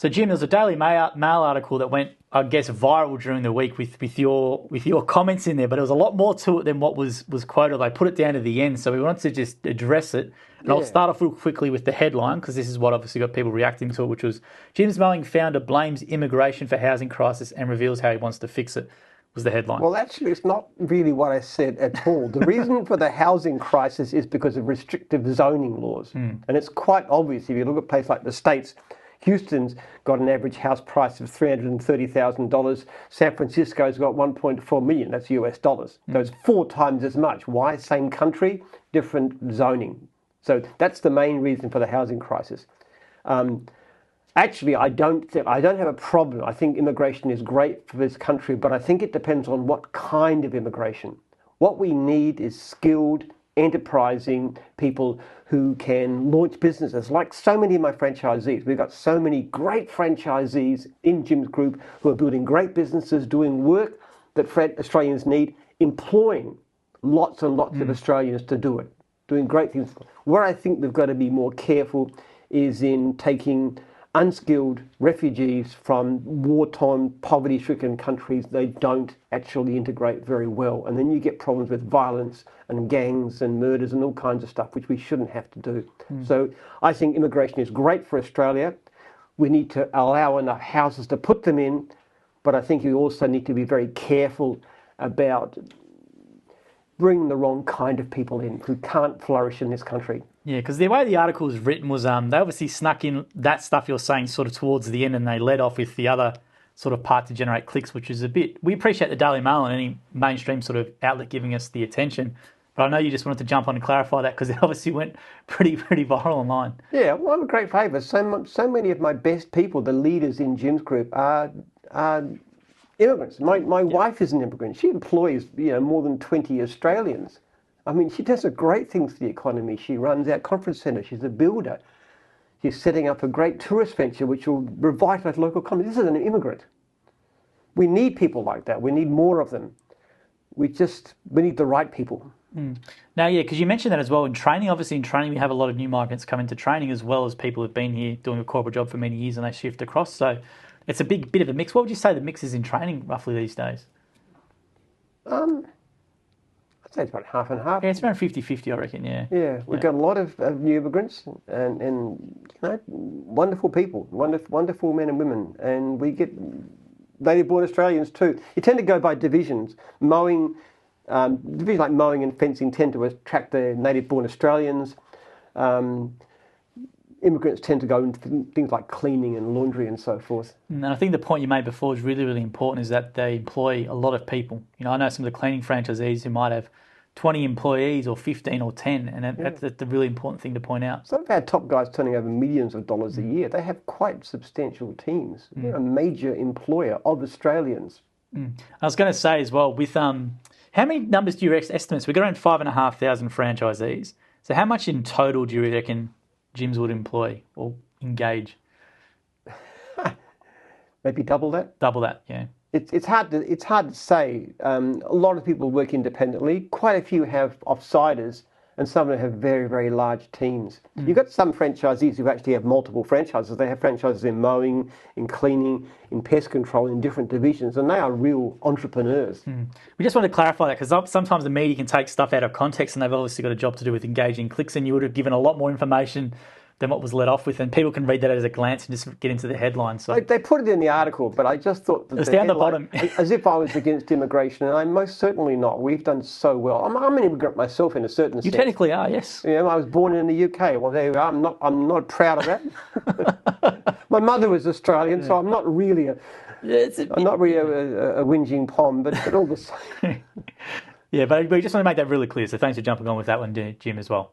So, Jim, there's a Daily Mail article that went, I guess, viral during the week with your comments in there, but there was a lot more to it than what was quoted. I put it down to the end, so we wanted to just address it. And I'll start off real quickly with the headline, because this is what obviously got people reacting to it, which was Jim's Mowing founder blames immigration for housing crisis and reveals how he wants to fix it, was the headline. Well, actually, it's not really what I said at all. The reason for the housing crisis is because of restrictive zoning laws. And it's quite obvious if you look at a place like the States. Houston's got an average house price of $330,000. San Francisco's got 1.4 million. That's US dollars. So it's 4 times as much. Why? Same country, different zoning. So that's the main reason for the housing crisis. Actually, I don't have a problem. I think immigration is great for this country, but I think it depends on what kind of immigration. What we need is skilled, enterprising people who can launch businesses, like so many of my franchisees. We've got so many great franchisees in Jim's group who are building great businesses, doing work that Australians need, employing lots and lots of Australians to do it, doing great things. Where I think we've got to be more careful is in taking unskilled refugees from war-torn, poverty-stricken countries. They don't actually integrate very well. And then you get problems with violence and gangs and murders and all kinds of stuff, which we shouldn't have to do. So I think immigration is great for Australia. We need to allow enough houses to put them in, but I think you also need to be very careful about bringing the wrong kind of people in who can't flourish in this country. Yeah, because the way the article was written was they obviously snuck in that stuff you're saying sort of towards the end, and they led off with the other sort of part to generate clicks, which is a bit... We appreciate the Daily Mail and any mainstream sort of outlet giving us the attention, but I know you just wanted to jump on and clarify that because it obviously went pretty viral online. Yeah, well, I'm a great favour. So many of my best people, the leaders in Jim's group, are immigrants. My wife is an immigrant. She employs more than 20 Australians. I mean, she does a great things for the economy. She runs our conference centre. She's a builder. She's setting up a great tourist venture which will revitalise local economy. This is an immigrant. We need people like that. We need more of them. We need the right people. Now, yeah, because you mentioned that as well in training. Obviously, in training, we have a lot of new migrants come into training as well as people who've been here doing a corporate job for many years and they shift across. So it's a bit of a mix. What would you say the mix is in training roughly these days? I'd say it's about half and half. Yeah, it's around 50-50, I reckon, yeah. Yeah, we've got a lot of new immigrants and wonderful people, wonderful men and women. And we get native-born Australians too. You tend to go by divisions. Divisions like mowing and fencing tend to attract the native-born Australians. Immigrants tend to go into things like cleaning and laundry and so forth. And I think the point you made before is really important, is that they employ a lot of people. I know some of the cleaning franchisees who might have 20 employees or 15 or 10, and that's the really important thing to point out. Some of our top guys turning over millions of dollars a year. They have quite substantial teams. They're a major employer of Australians. I was going to say as well, with how many numbers do you estimate? We've got around 5,500 franchisees. So how much in total do you reckon Jim's would employ or engage? Maybe double that. Double that, yeah. It's hard to say. A lot of people work independently. Quite a few have offsiders, and some of them have very, very large teams. You've got some franchisees who actually have multiple franchises. They have franchises in mowing, in cleaning, in pest control, in different divisions, and they are real entrepreneurs. We just want to clarify that because sometimes the media can take stuff out of context, and they've obviously got a job to do with engaging clicks, and you would have given a lot more information than what was let off with, and people can read that as a glance and just get into the headline. So they put it in the article, but I just thought that it's down the bottom, as if I was against immigration, and I'm most certainly not. We've done so well. I'm an immigrant myself in a certain sense. You technically are, yes. I was born in the UK. Well, there you are. I'm not proud of that. My mother was Australian, so I'm not really a whinging pom, but all the same. Yeah, but we just want to make that really clear. So thanks for jumping on with that one, Jim, as well.